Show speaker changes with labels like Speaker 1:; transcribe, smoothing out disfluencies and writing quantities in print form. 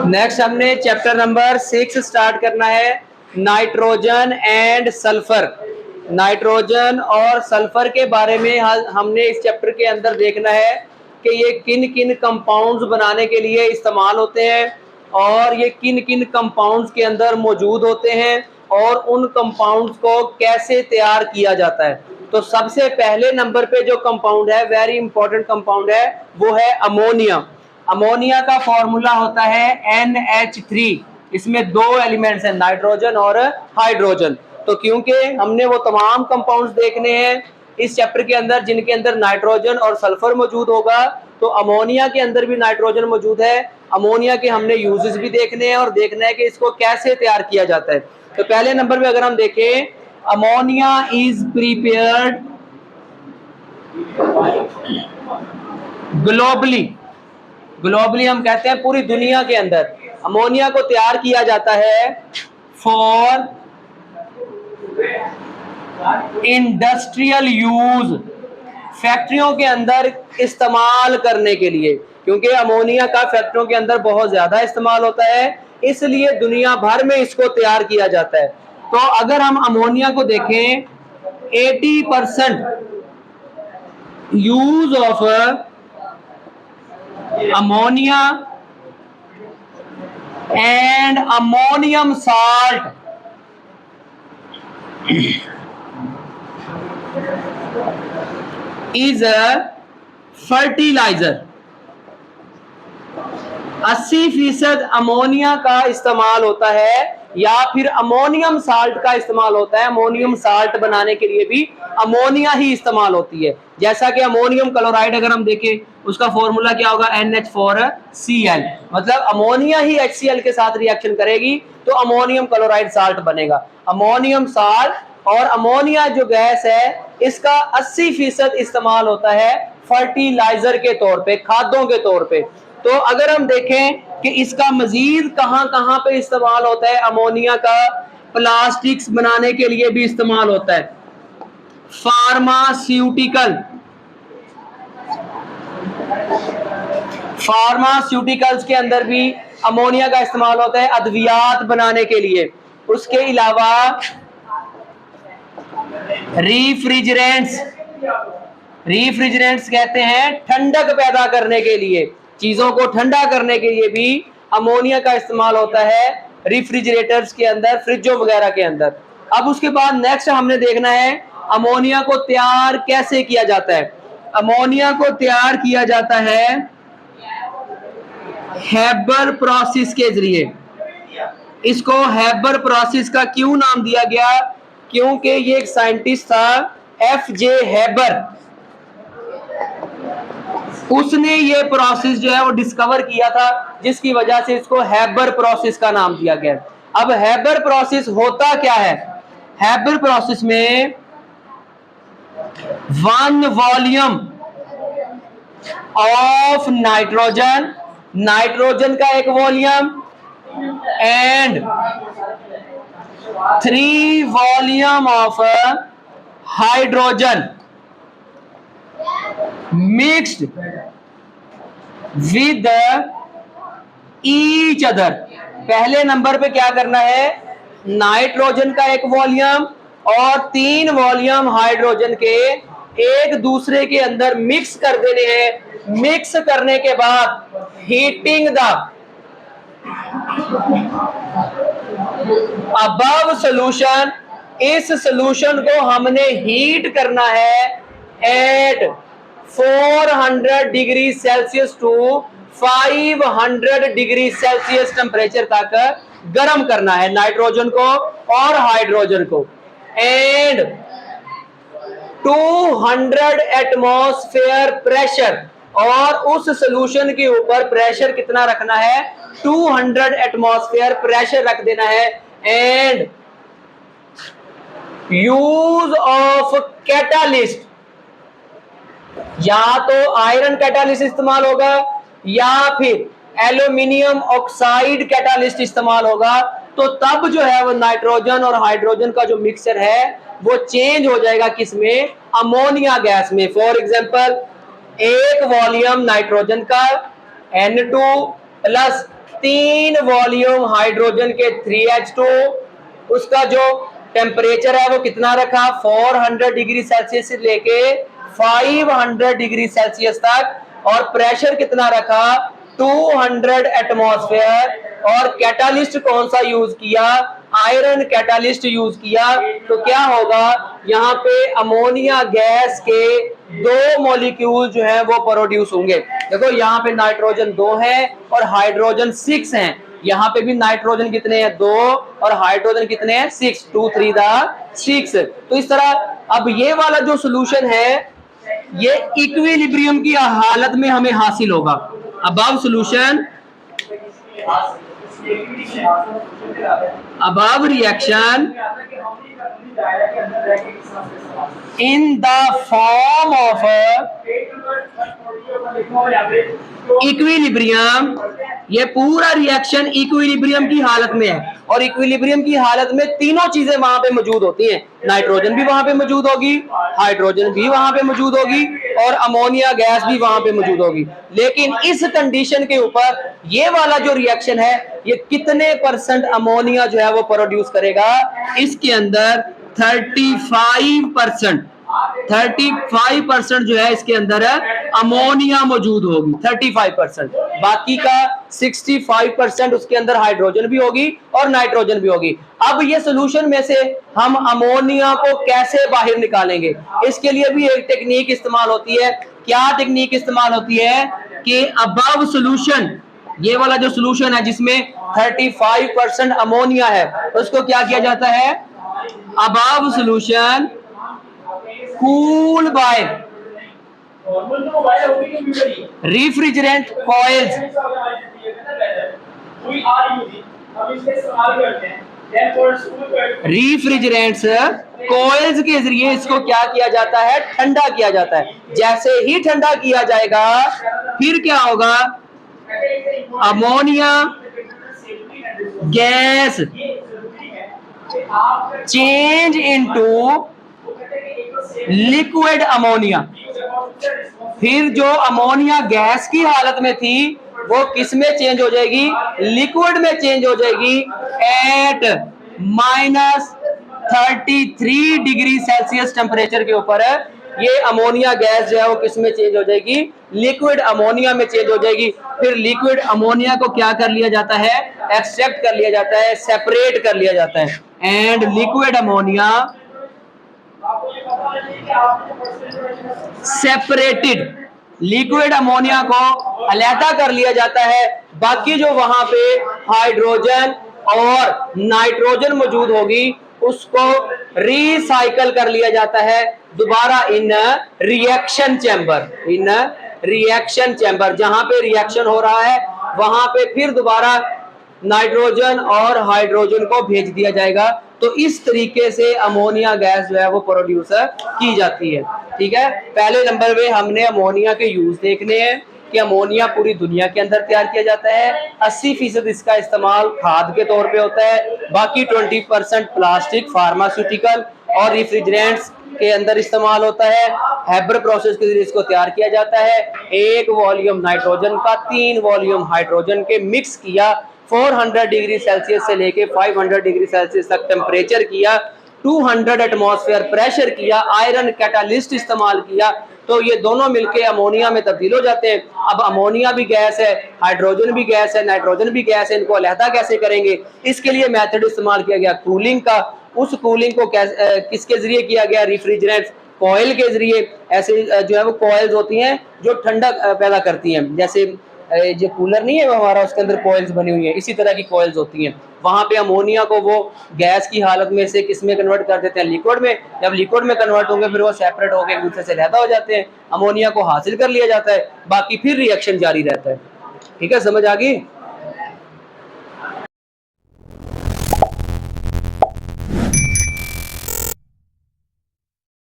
Speaker 1: Next हमने chapter number 6 start करना है, नाइट्रोजन एंड सल्फर। नाइट्रोजन और सल्फर के बारे में हमने इस चैप्टर के अंदर देखना है कि ये किन किन कंपाउंड्स बनाने के लिए इस्तेमाल होते हैं और ये किन किन कंपाउंड्स के अंदर मौजूद होते हैं और उन कंपाउंड्स को कैसे तैयार किया जाता है। तो सबसे पहले नंबर पे जो कंपाउंड है, वेरी इंपॉर्टेंट कंपाउंड है, वो है अमोनिया। अमोनिया का फॉर्मूला होता है NH3। इसमें दो एलिमेंट्स हैं, नाइट्रोजन और हाइड्रोजन। तो क्योंकि हमने वो तमाम कंपाउंड्स देखने हैं इस चैप्टर के अंदर जिनके अंदर नाइट्रोजन और सल्फर मौजूद होगा, तो अमोनिया के अंदर भी नाइट्रोजन मौजूद है। अमोनिया के हमने यूजेस भी देखने हैं और देखना है कि इसको कैसे तैयार किया जाता है। तो पहले नंबर पे अगर हम देखें, अमोनिया इज प्रिपेयर्ड ग्लोबली हम कहते हैं पूरी दुनिया के अंदर अमोनिया को तैयार किया जाता है फॉर इंडस्ट्रियल यूज, फैक्ट्रियों के अंदर इस्तेमाल करने के लिए, क्योंकि अमोनिया का फैक्ट्रियों के अंदर बहुत ज्यादा इस्तेमाल होता है, इसलिए दुनिया भर में इसको तैयार किया जाता है। तो अगर हम अमोनिया को देखें, 80% use of ammonia and ammonium salt is a fertiliser. 80% ammonia का इस्तेमाल होता है या फिर अमोनियम साल्ट का इस्तेमाल होता है। अमोनियम साल्ट बनाने के लिए भी अमोनिया ही इस्तेमाल होती है। जैसा कि अमोनियम क्लोराइड अगर हम देखें, उसका फॉर्मूला क्या होगा, NH4Cl। मतलब अमोनिया ही HCl के साथ रिएक्शन करेगी तो अमोनियम क्लोराइड साल्ट बनेगा। अमोनियम साल्ट और अमोनिया जो गैस है, इसका 80% इस्तेमाल होता है फर्टिलाइजर के तौर पे, खादों के तौर पे। तो अगर हम देखें कि इसका मजीद कहां कहां पे इस्तेमाल होता है, अमोनिया का प्लास्टिक्स बनाने के लिए भी इस्तेमाल होता है, फार्मास्यूटिकल्स के अंदर भी अमोनिया का इस्तेमाल होता है, अद्वियात बनाने के लिए। उसके अलावा रिफ्रिजरेंट्स कहते हैं ठंडक पैदा करने के लिए, चीजों को ठंडा करने के लिए भी अमोनिया का इस्तेमाल होता है रिफ्रिजरेटर्स के अंदर, फ्रिजों वगैरह के अंदर। अब उसके बाद नेक्स्ट हमने देखना है अमोनिया को तैयार कैसे किया जाता है। अमोनिया को तैयार किया जाता है हैबर प्रोसेस के जरिए। इसको हैबर प्रोसेस का क्यों नाम दिया गया, क्योंकि ये एक साइंटिस्ट था FJ हैबर, उसने ये प्रोसेस जो है वो डिस्कवर किया था, जिसकी वजह से इसको हैबर प्रोसेस का नाम दिया गया। अब हैबर प्रोसेस होता क्या है, हैबर प्रोसेस में 1 वॉल्यूम ऑफ नाइट्रोजन का एक volume and 3 volume of hydrogen mixed with each other. पहले नंबर पे क्या करना है, नाइट्रोजन का एक वॉल्यूम और 3 वॉल्यूम हाइड्रोजन के एक दूसरे के अंदर मिक्स कर देने हैं। मिक्स करने के बाद हीटिंग द अबव सॉल्यूशन, इस सॉल्यूशन को हमने हीट करना है at 400 degree Celsius to 500 degree Celsius temperature तक गर्म करना है नाइट्रोजन को और हाइड्रोजन को, एंड 200 एटमॉस्फेयर प्रेशर, और उस सॉल्यूशन के ऊपर प्रेशर कितना रखना है, 200 एटमॉस्फेयर प्रेशर रख देना है। एंड यूज ऑफ कैटालिस्ट, या तो आयरन कैटालिस्ट इस्तेमाल होगा या फिर एल्यूमिनियम ऑक्साइड कैटालिस्ट इस्तेमाल होगा। तो तब जो है वो नाइट्रोजन और हाइड्रोजन का जो मिक्सचर है वो चेंज हो जाएगा, किसमें, अमोनिया गैस में। फॉर एग्जांपल, एक वॉल्यूम नाइट्रोजन का N2 प्लस 3 वॉल्यूम हाइड्रोजन के 3H2, उसका जो टेम्परेचर है वो कितना रखा, 400 डिग्री सेल्सियस से लेके 500 डिग्री सेल्सियस तक, और प्रेशर कितना रखा, 200 एटमॉस्फेयर। और कैटालिस्ट कौन सा यूज किया, आयरन कैटालिस्ट यूज किया। तो क्या होगा, यहाँ पे अमोनिया गैस के 2 मॉलिक्यूल जो है वो प्रोड्यूस होंगे। देखो यहाँ पे नाइट्रोजन 2 है और हाइड्रोजन 6 हैं। यहाँ पे भी नाइट्रोजन कितने हैं, 2, और हाइड्रोजन कितने हैं, 6, 2 3 6। तो इस तरह अब ये वाला जो सोल्यूशन है ये इक्विलिब्रियम की हालत में हमें हासिल होगा। Above solution, above reaction in the form of equilibrium. ये पूरा रिएक्शन इक्विलिब्रियम की हालत में है, और इक्विलिब्रियम की हालत में तीनों चीजें वहां पे मौजूद होती हैं। नाइट्रोजन भी वहां पे मौजूद होगी, हाइड्रोजन भी वहां पे मौजूद होगी, और अमोनिया गैस भी वहां पे मौजूद होगी। लेकिन इस कंडीशन के ऊपर ये वाला जो रिएक्शन है ये कितने परसेंट अमोनिया जो है वो प्रोड्यूस करेगा, इसके अंदर 35%, 35% जो है इसके अंदर अमोनिया मौजूद होगी, 35%। बाकी का 65% उसके अंदर हाइड्रोजन भी होगी और नाइट्रोजन भी होगी। अब ये सोल्यूशन में से हम अमोनिया को कैसे बाहर निकालेंगे, इसके लिए भी एक टेक्निक इस्तेमाल होती है। क्या टेक्निक इस्तेमाल होती है कि अबव सोल्यूशन, ये वाला जो सोल्यूशन है जिसमें 35% अमोनिया है, उसको क्या किया जाता है, above solution cool by refrigerant coils. Refrigerants coils के जरिए इसको क्या किया जाता है, ठंडा किया जाता है। जैसे ही ठंडा किया जाएगा फिर क्या होगा, ammonia gas change into liquid ammonia. फिर जो अमोनिया गैस की हालत में थी वो किस में चेंज हो जाएगी, लिक्विड में चेंज हो जाएगी एट -33 डिग्री सेल्सियस टेम्परेचर के ऊपर। ये अमोनिया गैस जो है वो किस में चेंज हो जाएगी, लिक्विड अमोनिया में चेंज हो जाएगी। फिर लिक्विड अमोनिया को क्या कर लिया जाता है, एक्सट्रैक्ट कर लिया जाता है, सेपरेट कर लिया जाता है, and liquid ammonia separated, liquid ammonia को अलहदा कर लिया जाता है। बाकी जो वहां पे हाइड्रोजन और नाइट्रोजन मौजूद होगी उसको रिसाइकल कर लिया जाता है दोबारा इन रिएक्शन चैम्बर। इन रिएक्शन चैम्बर जहां पे रिएक्शन हो रहा है वहां पे फिर दोबारा नाइट्रोजन और हाइड्रोजन को भेज दिया जाएगा। तो इस तरीके से अमोनिया गैस जो है वो प्रोड्यूस की जाती है। ठीक है, पहले नंबर पे हमने अमोनिया के यूज देखने हैं कि अमोनिया पूरी दुनिया के अंदर तैयार किया जाता है। 80% इसका इस्तेमाल खाद के तौर पे होता है, बाकी 20% प्लास्टिक, फार्मास्यूटिकल और रेफ्रिजरेंट्स के अंदर इस्तेमाल होता है। हेबर प्रोसेस के जरिए इसको तैयार किया जाता है। 1 वॉल्यूम नाइट्रोजन का 3 वॉल्यूम हाइड्रोजन के मिक्स किया, 400 डिग्री सेल्सियस से लेके 500 डिग्री सेल्सियस तक टेम्परेचर किया, 200 एटमॉस्फेयर प्रेशर किया, आयरन कैटालिस्ट इस्तेमाल किया, तो ये दोनों मिलके अमोनिया में तब्दील हो जाते हैं। अब अमोनिया भी गैस है, हाइड्रोजन भी गैस है, नाइट्रोजन भी गैस है, इनको अलहदा कैसे करेंगे, इसके लिए मेथड इस्तेमाल किया गया कूलिंग का। उस कूलिंग को किसके जरिए किया गया, रेफ्रिजरेंट कॉइल के जरिए। ऐसे जो है वो कॉइल्स होती हैं जो ठंडक पैदा करती हैं, जैसे जो कूलर नहीं है वो हमारा, उसके अंदर कॉइल्स बनी हुई हैं, इसी तरह की कॉइल्स होती हैं। वहां पे अमोनिया को वो गैस की हालत में से किस में कन्वर्ट कर देते हैं, लिक्विड में। जब लिक्विड में कन्वर्ट होंगे फिर वो सेपरेट होकर एक दूसरे से अलहदा हो जाते हैं, अमोनिया को हासिल कर लिया जाता है, बाकी फिर रिएक्शन जारी रहता है। ठीक है, समझ आ गई।